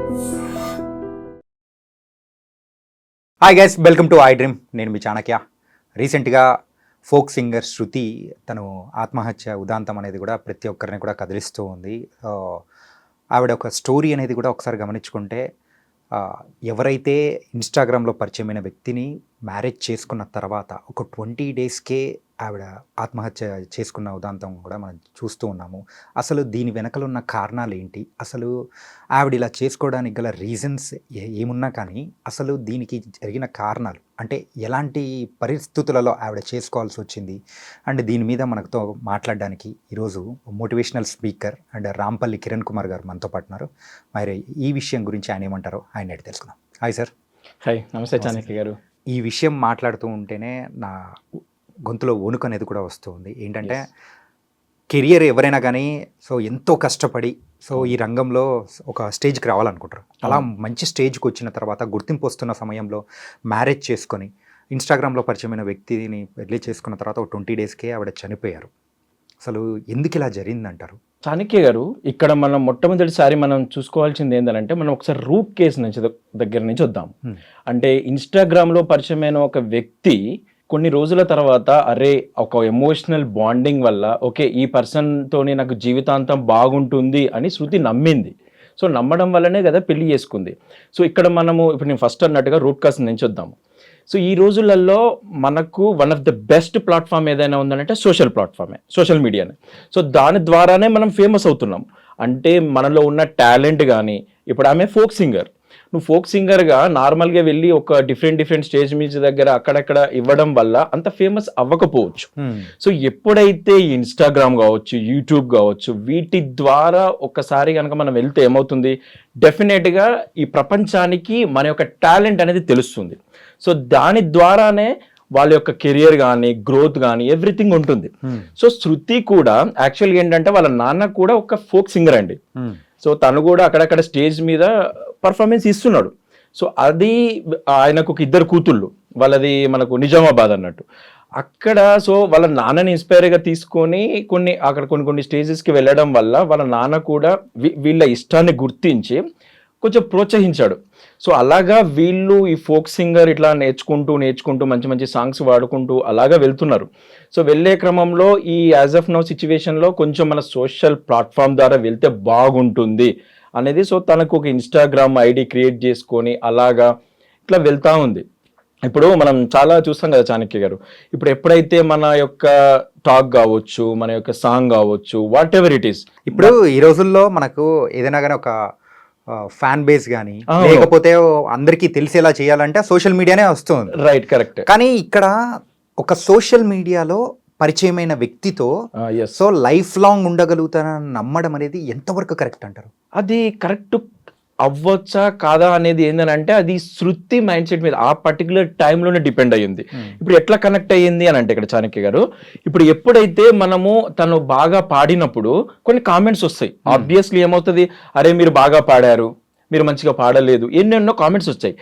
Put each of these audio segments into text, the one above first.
Hi guys, welcome to I dream. నేను మీ చాణక్య. రీసెంట్గా folk singer శృతి తను ఆత్మహత్య ఉదాంతం అనేది కూడా ప్రతి ఒక్కరిని కూడా కదిలిస్తూ ఉంది. ఆవిడ ఒక స్టోరీ అనేది కూడా ఒకసారి గమనించుకుంటే, ఎవరైతే ఇన్స్టాగ్రామ్లో పరిచయమైన వ్యక్తిని మ్యారేజ్ చేసుకున్న తర్వాత ఒక 20 డేస్కే ఆవిడ ఆత్మహత్య చేసుకున్న ఉదాంతం కూడా మనం చూస్తూ ఉన్నాము. అసలు దీని వెనకలు ఉన్న కారణాలు ఏంటి, అసలు ఆవిడ ఇలా చేసుకోవడానికి గల రీజన్స్ ఏమున్నా కానీ అసలు దీనికి జరిగిన కారణాలు అంటే ఎలాంటి పరిస్థితులలో ఆవిడ చేసుకోవాల్సి వచ్చింది అండ్ దీని మీద మనతో మాట్లాడడానికి ఈరోజు motivational speaker and Rampalli Kiran Kumar గారు మనతో పాటు ఉన్నారు. మరి ఈ విషయం గురించి ఆయన ఏమంటారో ఆయన అడిగి తెలుసుకుందాం. Hi sir. హాయ్, నమస్తే చాణక్య గారు. ఈ విషయం మాట్లాడుతూ ఉంటేనే నా గొంతులో వణుకు అనేది కూడా వస్తుంది. ఏంటంటే కెరియర్ ఎవరైనా కానీ ఎంతో కష్టపడి ఈ రంగంలో ఒక స్టేజ్కి రావాలనుకుంటారు. అలా మంచి స్టేజ్కి వచ్చిన తర్వాత గుర్తింపు వస్తున్న సమయంలో మ్యారేజ్ చేసుకొని ఇన్స్టాగ్రామ్లో పరిచయమైన వ్యక్తిని పెళ్లి చేసుకున్న తర్వాత ఒక 20 డేస్కే ఆవిడ చనిపోయారు. అసలు ఎందుకు ఇలా జరిగిందంటారు? చాణక్య గారు, ఇక్కడ మనం మొట్టమొదటిసారి మనం చూసుకోవాల్సింది ఏంటంటే, మనం ఒకసారి రూట్ కేసు నుంచి దగ్గర నుంచి వద్దాం. అంటే ఇన్స్టాగ్రామ్లో పరిచయమైన ఒక వ్యక్తి కొన్ని రోజుల తర్వాత అరే ఒక ఎమోషనల్ బాండింగ్ వల్ల ఓకే ఈ పర్సన్తోనే నాకు జీవితాంతం బాగుంటుంది అని శృతి నమ్మింది. సో నమ్మడం వల్లనే కదా పెళ్లి చేసుకుంది. సో ఇక్కడ మనము ఇప్పుడు నేను ఫస్ట్ అన్నట్టుగా రూట్ కాస్ నుంచి వద్దాము. సో ఈ రోజులలో మనకు one of the best platform ఏదైనా ఉందంటే సోషల్ ప్లాట్ఫామే, సోషల్ మీడియానే. సో దాని ద్వారానే మనం ఫేమస్ అవుతున్నాం. అంటే మనలో ఉన్న టాలెంట్ కానీ, ఇప్పుడు ఆమె ఫోక్ సింగర్, నువ్వు ఫోక్ సింగర్గా నార్మల్గా వెళ్ళి ఒక డిఫరెంట్ స్టేజ్ మీద దగ్గర అక్కడక్కడ ఇవ్వడం వల్ల అంత ఫేమస్ అవ్వకపోవచ్చు. సో ఎప్పుడైతే ఇన్స్టాగ్రామ్ కావచ్చు, యూట్యూబ్ కావచ్చు, వీటి ద్వారా ఒక్కసారి కనుక మనం వెళ్తే ఏమవుతుంది, డెఫినెట్గా ఈ ప్రపంచానికి మన యొక్క టాలెంట్ అనేది తెలుస్తుంది. సో దాని ద్వారానే వాళ్ళ యొక్క కెరియర్ కానీ, గ్రోత్ కానీ ఎవ్రీథింగ్ ఉంటుంది. సో శృతి కూడా యాక్చువల్గా ఏంటంటే వాళ్ళ నాన్న కూడా ఒక ఫోక్ సింగర్ అండి. సో తను కూడా అక్కడక్కడ స్టేజ్ మీద పర్ఫార్మెన్స్ ఇస్తున్నాడు. సో అది ఆయనకు ఒక 2 కూతుళ్ళు, వాళ్ళది మనకు నిజామాబాద్ అన్నట్టు. అక్కడ సో వాళ్ళ నాన్నని ఇన్స్పైర్గా తీసుకొని కొన్ని స్టేజెస్కి వెళ్ళడం వల్ల వాళ్ళ నాన్న కూడా వీళ్ళ ఇష్టాన్ని గుర్తించి కొంచెం ప్రోత్సహించాడు. సో అలాగా వీళ్ళు ఈ ఫోక్ సింగర్ ఇట్లా నేర్చుకుంటూ మంచి సాంగ్స్ వాడుకుంటూ అలాగా వెళ్తున్నారు. సో వెళ్ళే క్రమంలో ఈ యాజ్ ఆఫ్ నౌ సిచ్యువేషన్లో కొంచెం మన సోషల్ ప్లాట్ఫామ్ ద్వారా వెళ్తే బాగుంటుంది అనేది సో తనకు ఒక ఇన్స్టాగ్రామ్ ఐడి క్రియేట్ చేసుకొని అలాగా ఇట్లా వెళ్తూ ఉంది. ఇప్పుడు మనం చాలా చూస్తాం కదా చాణక్య గారు, ఇప్పుడు ఎప్పుడైతే మన యొక్క టాక్ కావచ్చు, మన యొక్క సాంగ్ కావచ్చు, వాట్ ఎవర్ ఇట్ ఈస్, ఇప్పుడు ఈ రోజుల్లో మనకు ఏదైనా కానీ ఒక ఫ్యాన్ బేస్ కానీ లేకపోతే అందరికీ తెలిసేలా చేయాలంటే సోషల్ మీడియానే వస్తుంది. Right, correct. కానీ ఇక్కడ ఒక సోషల్ మీడియాలో పరిచయమైన వ్యక్తితో లైఫ్ లాంగ్ ఉండగలుగుతానని నమ్మడం అనేది ఎంతవరకు కరెక్ట్ అంటారు? అది కరెక్ట్ అవ్వచ్చా కాదా అనేది ఏంటంటే అది శృతి మైండ్ సెట్ మీద ఆ పర్టికులర్ టైంలోనే డిపెండ్ అయ్యింది. ఇప్పుడు ఎట్లా కనెక్ట్ అయ్యింది అని అంటే ఇక్కడ చాణక్య గారు, ఇప్పుడు ఎప్పుడైతే మనము తను బాగా పాడినప్పుడు కొన్ని కామెంట్స్ వస్తాయి. ఆబ్వియస్లీ ఏమవుతుంది, అరే మీరు బాగా పాడారు, మీరు మంచిగా పాడలేదు, ఎన్నెన్నో కామెంట్స్ వచ్చాయి.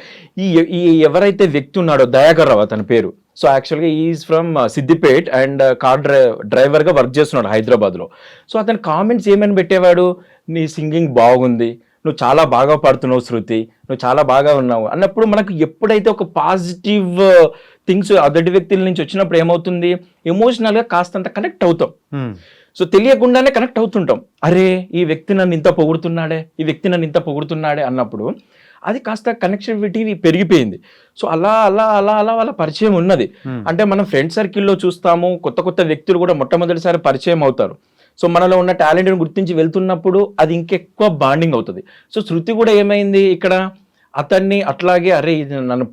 ఈ ఎవరైతే వ్యక్తి ఉన్నాడో దయాకర్ రావు అతని పేరు. సో యాక్చువల్గా is from Siddipet and car డ్రైవర్గా వర్క్ చేస్తున్నాడు హైదరాబాద్లో. సో అతని కామెంట్స్ ఏమని పెట్టేవాడు, నీ సింగింగ్ బాగుంది, నువ్వు చాలా బాగా పాడుతున్నావు శృతి, నువ్వు చాలా బాగా ఉన్నావు అన్నప్పుడు మనకు ఎప్పుడైతే ఒక పాజిటివ్ థింగ్స్ అదటి వ్యక్తుల నుంచి వచ్చినప్పుడు ఏమవుతుంది, ఎమోషనల్గా కాస్తంత కనెక్ట్ అవుతాం. సో తెలియకుండానే కనెక్ట్ అవుతుంటాం. అరే ఈ వ్యక్తి నన్ను ఇంత పొగుడుతున్నాడే అన్నప్పుడు అది కాస్త కనెక్టివిటీ పెరిగిపోయింది. సో అలా వాళ్ళ పరిచయం ఉన్నది. అంటే మనం ఫ్రెండ్ సర్కిల్లో చూస్తాము, కొత్త వ్యక్తులు కూడా మొట్టమొదటిసారి పరిచయం అవుతారు. సో మనలో ఉన్న టాలెంట్ని గుర్తించి వెళ్తున్నప్పుడు అది ఇంకెక్కువ బాండింగ్ అవుతుంది. సో శృతి కూడా ఏమైంది ఇక్కడ, అతన్ని అట్లాగే అరే ఇది నన్ను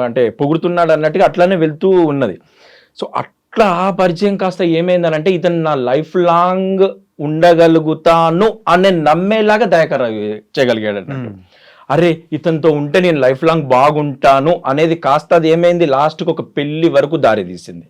అంటే పొగుడుతున్నాడు అన్నట్టుగా అట్లానే వెళ్తూ ఉన్నది. సో అట్లా ఆ పరిచయం కాస్త ఏమైందనంటే ఇతను నా లైఫ్ లాంగ్ ఉండగలుగుతాను అనే నమ్మేలాగా దయాకర్ చేయగలిగాడు అన్నట్టు. అరే ఇతనితో ఉంటే నేను లైఫ్ లాంగ్ బాగుంటాను అనేది కాస్త అది ఏమైంది, లాస్ట్కి ఒక పెళ్లి వరకు దారి తీసింది.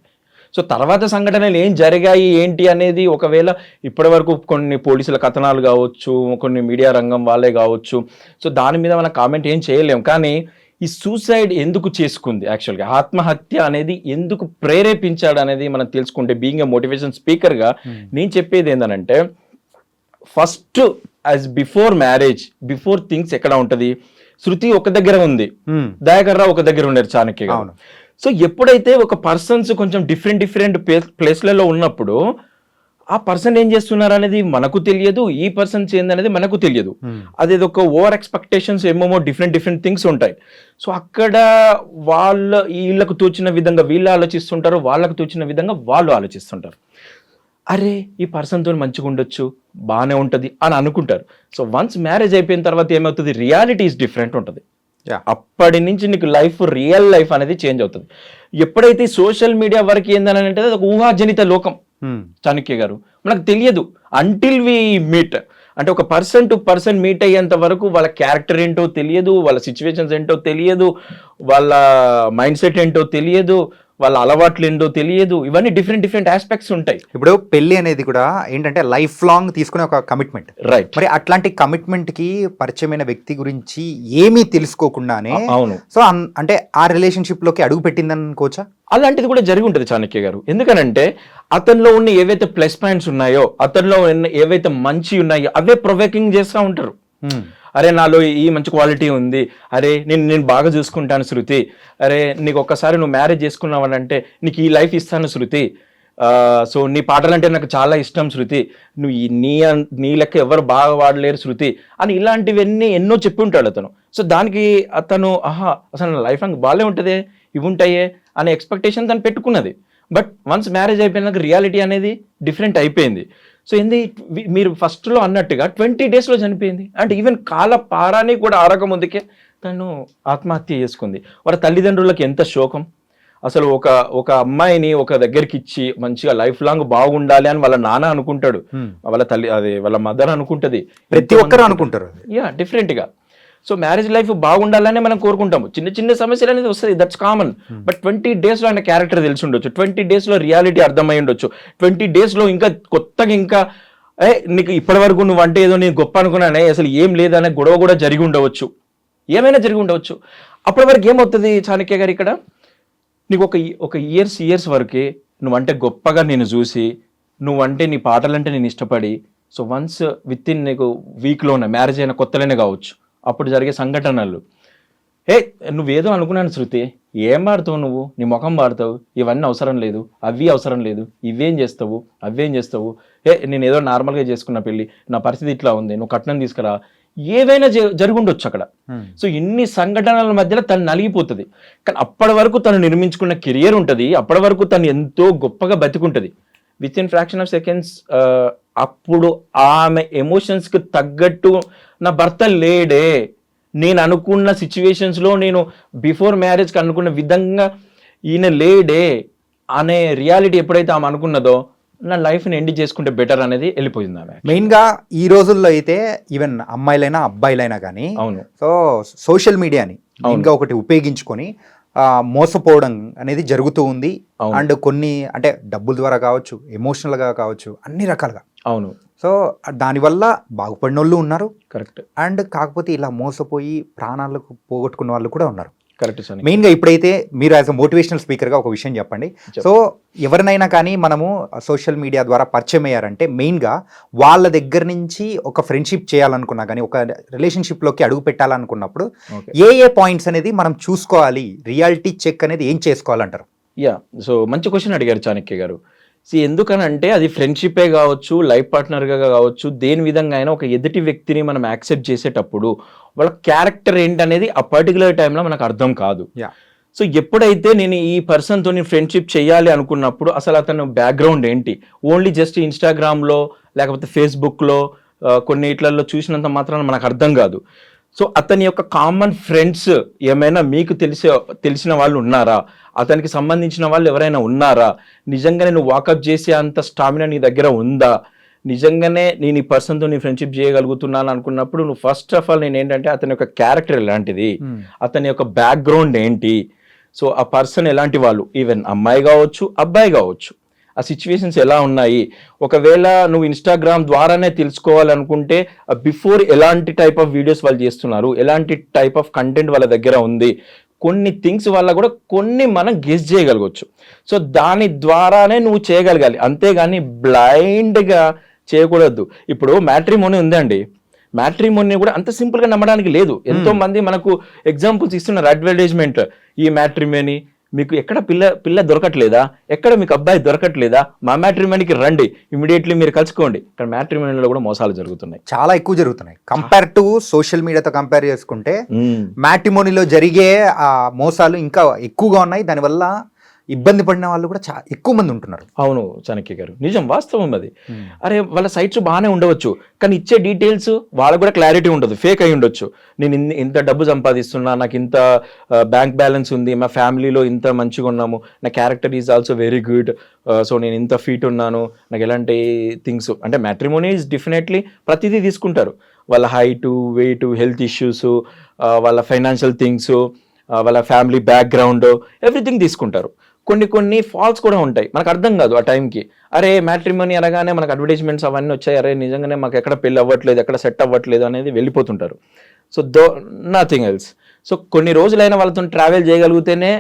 సో తర్వాత సంఘటనలు ఏం జరిగాయి ఏంటి అనేది ఒకవేళ ఇప్పటి వరకు కొన్ని పోలీసుల కథనాలు కావచ్చు, కొన్ని మీడియా రంగం వాళ్ళే కావచ్చు, సో దాని మీద మనం కామెంట్ ఏం చేయలేం. కానీ ఈ సూసైడ్ ఎందుకు చేసుకుంది, యాక్చువల్గా ఆత్మహత్య అనేది ఎందుకు ప్రేరేపించాడు అనేది మనం తెలుసుకుంటే, బీయింగ్ ఏ మోటివేషన్ స్పీకర్గా నేను చెప్పేది ఏంటంటే, first as before marriage, before things ఎక్కడ ఉంటది, శృతి ఒక దగ్గర ఉంది, దయాకర్ రావు ఒక దగ్గర ఉన్నారు, చాణక్య గారు. సో ఎప్పుడైతే ఒక పర్సన్స్ కొంచెం డిఫరెంట్ ప్లేస్లలో ఉన్నప్పుడు ఆ పర్సన్ ఏం చేస్తున్నారు అనేది మనకు తెలియదు, ఈ పర్సన్స్ ఏందనేది మనకు తెలియదు. అదేదో ఒక ఓవర్ ఎక్స్పెక్టేషన్స్ ఏమేమో డిఫరెంట్ థింగ్స్ ఉంటాయి. సో అక్కడ వీళ్ళకు తోచిన విధంగా వీళ్ళు ఆలోచిస్తుంటారు, వాళ్ళకు తోచిన విధంగా వాళ్ళు ఆలోచిస్తుంటారు. అరే ఈ పర్సన్తో మంచిగా ఉండొచ్చు, బాగానే ఉంటుంది అని అనుకుంటారు. సో వన్స్ మ్యారేజ్ అయిపోయిన తర్వాత ఏమవుతుంది, రియాలిటీ ఈస్ డిఫరెంట్ ఉంటుంది. అప్పటి నుంచి నీకు రియల్ లైఫ్ అనేది చేంజ్ అవుతుంది. ఎప్పుడైతే సోషల్ మీడియా వరకు ఏందని అంటే అది ఒక ఊహాజనిత లోకం. చాణక్య గారు, మనకు తెలియదు అంటిల్ వి మీట్. అంటే ఒక పర్సన్ టు పర్సన్ మీట్ అయ్యేంత వరకు వాళ్ళ క్యారెక్టర్ ఏంటో తెలియదు, వాళ్ళ సిచ్యువేషన్స్ ఏంటో తెలియదు, వాళ్ళ మైండ్ సెట్ ఏంటో తెలియదు, వాళ్ళ అలవాట్లు ఏంటో తెలియదు. ఇవన్నీ డిఫరెంట్ ఆస్పెక్ట్స్ ఉంటాయి. ఇప్పుడు పెళ్లి అనేది కూడా ఏంటంటే లైఫ్ లాంగ్ తీసుకునే ఒక కమిట్మెంట్, రైట్? మరి అట్లాంటి కమిట్మెంట్ కి పరిచయమైన వ్యక్తి గురించి ఏమీ తెలుసుకోకుండానే, అవును, సో అంటే ఆ రిలేషన్షిప్ లోకి అడుగు పెట్టిందని అనుకోవచ్చా? అలాంటిది కూడా జరిగి ఉంటుంది చాణక్య గారు. ఎందుకనంటే అతనిలో ఉన్న ఏవైతే ప్లస్ పాయింట్స్ ఉన్నాయో, అతనిలో ఏవైతే మంచి ఉన్నాయో అవే ప్రొవోకింగ్ చేస్తూ ఉంటారు. అరే నాలో ఈ మంచి క్వాలిటీ ఉంది, అరే నేను బాగా చూసుకుంటాను శృతి, అరే నీకు ఒక్కసారి నువ్వు మ్యారేజ్ చేసుకున్నావనంటే నీకు ఈ లైఫ్ ఇస్తాను శృతి, సో నీ పాటలంటే నాకు చాలా ఇష్టం శృతి, నువ్వు నీ లెక్క ఎవరు బాగా వాడలేరు శృతి అని ఇలాంటివన్నీ ఎన్నో చెప్పి ఉంటాడు అతను. సో దానికి అతను అసలు నా లైఫ్ లాంగ్ బాగాలే ఉంటుంది, ఇవి ఉంటాయే అనే ఎక్స్పెక్టేషన్ తను పెట్టుకున్నది. బట్ వన్స్ మ్యారేజ్ అయిపోయినాక రియాలిటీ అనేది డిఫరెంట్ అయిపోయింది. సో మీరు ఫస్ట్లో అన్నట్టుగా 20 daysలో చనిపోయింది. అంటే ఈవెన్ కాల పారాని కూడా ఆరక ముందుకే తను ఆత్మహత్య చేసుకుంది. వాళ్ళ తల్లిదండ్రులకు ఎంత శోకం. అసలు ఒక అమ్మాయిని ఒక దగ్గరికి ఇచ్చి మంచిగా లైఫ్ లాంగ్ బాగుండాలి అని వాళ్ళ నాన్న అనుకుంటాడు, వాళ్ళ తల్లి వాళ్ళ మదర్ అనుకుంటది, ప్రతి ఒక్కరు అనుకుంటారు. డిఫరెంట్గా. సో మ్యారేజ్ లైఫ్ బాగుండాలనే మనం కోరుకుంటాము. చిన్న సమస్యలు అనేది వస్తుంది, దట్స్ కామన్. బట్ 20 daysలో ఆయన క్యారెక్టర్ తెలిసి ఉండొచ్చు, 20 daysలో రియాలిటీ అర్థమై ఉండొచ్చు, 20 daysలో ఇంకా కొత్తగా ఇంకా నీకు ఇప్పటి వరకు నువ్వు అంటే ఏదో నేను గొప్ప అనుకున్నానే, అసలు ఏం లేదనే గొడవ కూడా జరిగి ఉండవచ్చు, ఏమైనా జరిగి ఉండవచ్చు. అప్పటి వరకు ఏమవుతుంది చాణక్య గారు, ఇక్కడ నీకు ఒక ఇయర్స్ వరకే నువ్వంటే గొప్పగా నేను చూసి, నువ్వంటే నీ పాటలంటే నేను ఇష్టపడి, సో వన్స్ విత్ ఇన్ నీకు వీక్లోనే మ్యారేజ్ అయిన కొత్తలోనే కావచ్చు, అప్పుడు జరిగే సంఘటనలు, నువ్వేదో అనుకున్నాను శృతి, ఏం వాడతావు నువ్వు, నీ ముఖం వాడతావు, ఇవన్నీ అవసరం లేదు, అవి అవసరం లేదు, ఇవేం చేస్తావు, అవేం చేస్తావు, నేను ఏదో నార్మల్గా చేసుకున్న పెళ్ళి, నా పరిస్థితి ఇట్లా ఉంది, నువ్వు కట్నం తీసుకురా, ఏవైనా జరుగుండొచ్చు అక్కడ. సో ఇన్ని సంఘటనల మధ్యలో తను నలిగిపోతుంది. కానీ అప్పటి వరకు తను నిర్మించుకున్న కెరియర్ ఉంటుంది, అప్పటి వరకు తను ఎంతో గొప్పగా బతికుంటుంది. Within fraction of seconds అప్పుడు ఆమె ఎమోషన్స్కి తగ్గట్టు నా భర్త లేడే, నేను అనుకున్న సిచ్యువేషన్స్లో నేను బిఫోర్ మ్యారేజ్కి అనుకున్న విధంగా ఈయన లేడే అనే రియాలిటీ ఎప్పుడైతే ఆమె అనుకున్నదో, నా లైఫ్ని ఎండ్ చేసుకుంటే బెటర్ అనేది వెళ్ళిపోయింది ఆమె. మెయిన్గా ఈ రోజుల్లో అయితే ఈవెన్ అమ్మాయిలైనా అబ్బాయిలైనా కానీ, అవును, సో సోషల్ మీడియాని ఇంకా ఒకటి ఉపయోగించుకొని మోసపోవడం అనేది జరుగుతూ ఉంది. అండ్ కొన్ని అంటే డబ్బుల ద్వారా కావచ్చు, ఎమోషనల్గా కావచ్చు, అన్ని రకాలుగా. అవును. సో దానివల్ల బాగుపడిన వాళ్ళు ఉన్నారు, కరెక్ట్. అండ్ కాకపోతే ఇలా మోసపోయి ప్రాణాలకు పోగొట్టుకున్న వాళ్ళు కూడా ఉన్నారు. Correct sir. మెయిన్గా ఇప్పుడైతే మీరు యాజ్ అ మోటివేషనల్ స్పీకర్గా ఒక విషయం చెప్పండి. సో ఎవరినైనా కానీ మనము సోషల్ మీడియా ద్వారా పరిచయం అయ్యారంటే మెయిన్గా వాళ్ళ దగ్గర నుంచి ఒక ఫ్రెండ్షిప్ చేయాలనుకున్నా కానీ, ఒక రిలేషన్షిప్లోకి అడుగు పెట్టాలనుకున్నప్పుడు ఏ పాయింట్స్ అనేది మనం చూసుకోవాలి, రియాలిటీ చెక్ అనేది ఏం చేసుకోవాలంటారు? సో మంచి క్వశ్చన్ అడిగారు చాణక్య గారు. ఎందుకనంటే అది ఫ్రెండ్షిపే కావచ్చు, లైఫ్ పార్ట్నర్గా కావచ్చు, దేని విధంగా అయినా ఒక ఎదుటి వ్యక్తిని మనం యాక్సెప్ట్ చేసేటప్పుడు వాళ్ళ క్యారెక్టర్ ఏంటనేది ఆ పర్టికులర్ టైంలో మనకు అర్థం కాదు. సో ఎప్పుడైతే నేను ఈ పర్సన్తో నేను ఫ్రెండ్షిప్ చేయాలి అనుకున్నప్పుడు అసలు అతను బ్యాక్గ్రౌండ్ ఏంటి, ఓన్లీ జస్ట్ ఇన్స్టాగ్రామ్లో లేకపోతే ఫేస్బుక్లో కొన్నిట్లలో చూసినంత మాత్రాన మనకు అర్థం కాదు. సో అతని యొక్క కామన్ ఫ్రెండ్స్ ఏమైనా మీకు తెలిసిన వాళ్ళు ఉన్నారా, అతనికి సంబంధించిన వాళ్ళు ఎవరైనా ఉన్నారా, నిజంగానే నువ్వు వాకప్ చేసే అంత స్టామినా నీ దగ్గర ఉందా, నిజంగానే నేను ఈ పర్సన్తో నీ ఫ్రెండ్షిప్ చేయగలుగుతున్నాను అనుకున్నప్పుడు నువ్వు ఫస్ట్ ఆఫ్ ఆల్ నేను ఏంటంటే అతని యొక్క క్యారెక్టర్ ఎలాంటిది, అతని యొక్క బ్యాక్గ్రౌండ్ ఏంటి, సో ఆ పర్సన్ ఎలాంటి వాళ్ళు, ఈవెన్ అమ్మాయి కావచ్చు అబ్బాయి కావచ్చు, ఆ సిచ్యువేషన్స్ ఎలా ఉన్నాయి. ఒకవేళ నువ్వు ఇన్స్టాగ్రామ్ ద్వారానే తెలుసుకోవాలనుకుంటే బిఫోర్ ఎలాంటి టైప్ ఆఫ్ వీడియోస్ వాళ్ళు చేస్తున్నారు, ఎలాంటి టైప్ ఆఫ్ కంటెంట్ వాళ్ళ దగ్గర ఉంది, కొన్ని థింగ్స్ వల్ల కూడా కొన్ని మనం గెస్ చేయగలగవచ్చు. సో దాని ద్వారానే నువ్వు చేయగలగాలి, అంతేగాని బ్లైండ్గా చేయకూడదు. ఇప్పుడు మ్యాట్రిమోనీ ఉందండి, మ్యాట్రిమోని కూడా అంత సింపుల్ గా నమ్మడానికి లేదు. ఎంతో మంది మనకు ఎగ్జాంపుల్స్ ఇస్తున్నారు. అడ్వర్టైజ్మెంట్, ఈ మ్యాట్రిమోని మీకు ఎక్కడ పిల్ల దొరకట్లేదా, ఎక్కడ మీకు అబ్బాయి దొరకట్లేదా, మా మ్యాట్రిమోనికి రండి, ఇమీడియట్లీ మీరు కలుసుకోండి. ఇక్కడ మ్యాట్రిమోనీలో కూడా మోసాలు జరుగుతున్నాయి, చాలా ఎక్కువ జరుగుతున్నాయి. కంపేర్ టు సోషల్ మీడియాతో కంపేర్ చేసుకుంటే మ్యాట్రిమోనీలో జరిగే ఆ మోసాలు ఇంకా ఎక్కువగా ఉన్నాయి. దానివల్ల ఇబ్బంది పడిన వాళ్ళు కూడా ఎక్కువ మంది ఉంటున్నారు. అవును చాణక్య గారు, నిజం, వాస్తవం అది. అరే వాళ్ళ సైట్స్ బాగానే ఉండవచ్చు, కానీ ఇచ్చే డీటెయిల్స్ వాళ్ళకు కూడా క్లారిటీ ఉండదు, ఫేక్ అయి ఉండొచ్చు. నేను ఇంత డబ్బు సంపాదిస్తున్నా, నాకు ఇంత బ్యాంక్ బ్యాలెన్స్ ఉంది, మా ఫ్యామిలీలో ఇంత మంచిగా ఉన్నాము, నా character is also very good, so నేను ఇంత ఫీట్ ఉన్నాను, నాకు ఎలాంటి థింగ్స్ అంటే మ్యాట్రిమోనీ ఈజ్ డెఫినెట్లీ ప్రతిదీ తీసుకుంటారు. వాళ్ళ హైటు, వెయిట్, హెల్త్ ఇష్యూస్, వాళ్ళ ఫైనాన్షియల్ థింగ్స్, వాళ్ళ ఫ్యామిలీ బ్యాక్గ్రౌండ్, ఎవ్రీథింగ్ తీసుకుంటారు. కొన్ని ఫాల్స్ కూడా ఉంటాయి, మనకు అర్థం కాదు ఆ టైంకి. అరే మ్యాట్రిమోనీ అనగానే మనకు అడ్వర్టైజ్మెంట్స్ అవన్నీ వచ్చాయి, అరే నిజంగానే మాకు ఎక్కడ పెళ్ళి అవ్వట్లేదు, ఎక్కడ సెట్ అవ్వట్లేదు అనేది వెళ్ళిపోతుంటారు. So nothing else. సో కొన్ని రోజులైనా వాళ్ళతో ట్రావెల్ చేయగలిగితేనే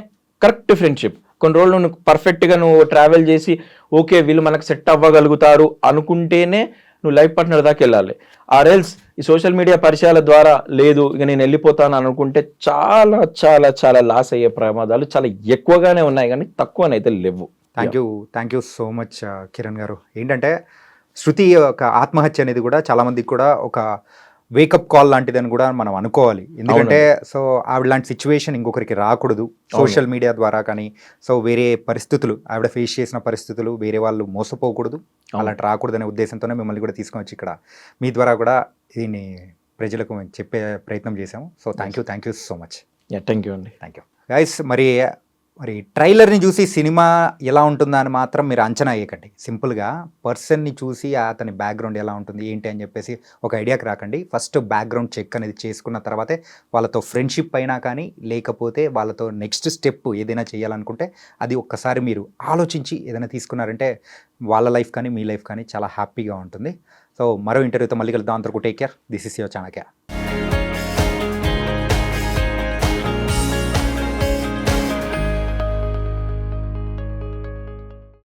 కరెక్ట్ ఫ్రెండ్షిప్. కొన్ని రోజులు నువ్వు పర్ఫెక్ట్గా నువ్వు ట్రావెల్ చేసి ఓకే వీళ్ళు మనకు సెట్ అవ్వగలుగుతారు అనుకుంటేనే నువ్వు లైఫ్ పార్ట్నర్ దాకా వెళ్ళాలి. ఆర్ఎల్స్ ఈ సోషల్ మీడియా పరిచయాల ద్వారా లేదు ఇక నేను వెళ్ళిపోతాను అనుకుంటే చాలా చాలా చాలా లాస్ అయ్యే ప్రమాదాలు చాలా ఎక్కువగానే ఉన్నాయి, కానీ తక్కువనైతే లేవు. Thank you so much Kiran గారు. ఏంటంటే శృతి ఒక ఆత్మహత్య అనేది కూడా చాలా మందికి కూడా ఒక వేకప్ కాల్ లాంటిదని కూడా మనం అనుకోవాలి. ఎందుకంటే సో ఆవిడ లాంటి సిచ్యువేషన్ ఇంకొకరికి రాకూడదు సోషల్ మీడియా ద్వారా కానీ. సో వేరే పరిస్థితులు, ఆవిడ ఫేస్ చేసిన పరిస్థితులు వేరే వాళ్ళు మోసపోకూడదు, అలాంటి రాకూడదనే ఉద్దేశంతోనే మిమ్మల్ని కూడా తీసుకొని వచ్చి ఇక్కడ మీ ద్వారా కూడా దీన్ని ప్రజలకు చెప్పే ప్రయత్నం చేశాము. So thank you so much. Thank you అండి. Thank you guys. మరి ట్రైలర్ని చూసి సినిమా ఎలా ఉంటుందా అని మాత్రం మీరు అంచనా వేయకండి. సింపుల్గా పర్సన్ని చూసి అతని బ్యాక్గ్రౌండ్ ఎలా ఉంటుంది ఏంటి అని చెప్పేసి ఒక ఐడియాకి రాకండి. ఫస్ట్ బ్యాక్గ్రౌండ్ చెక్ అనేది చేసుకున్న తర్వాతే వాళ్ళతో ఫ్రెండ్షిప్ అయినా కానీ లేకపోతే వాళ్ళతో నెక్స్ట్ స్టెప్ ఏదైనా చేయాలనుకుంటే అది ఒక్కసారి మీరు ఆలోచించి ఏదైనా తీసుకున్నారంటే వాళ్ళ లైఫ్ కానీ మీ లైఫ్ కానీ చాలా హ్యాపీగా ఉంటుంది. సో మరో ఇంటర్వ్యూతో మళ్ళీ కలుద్దాం. అంతవరకు take care. This is your Chanakya.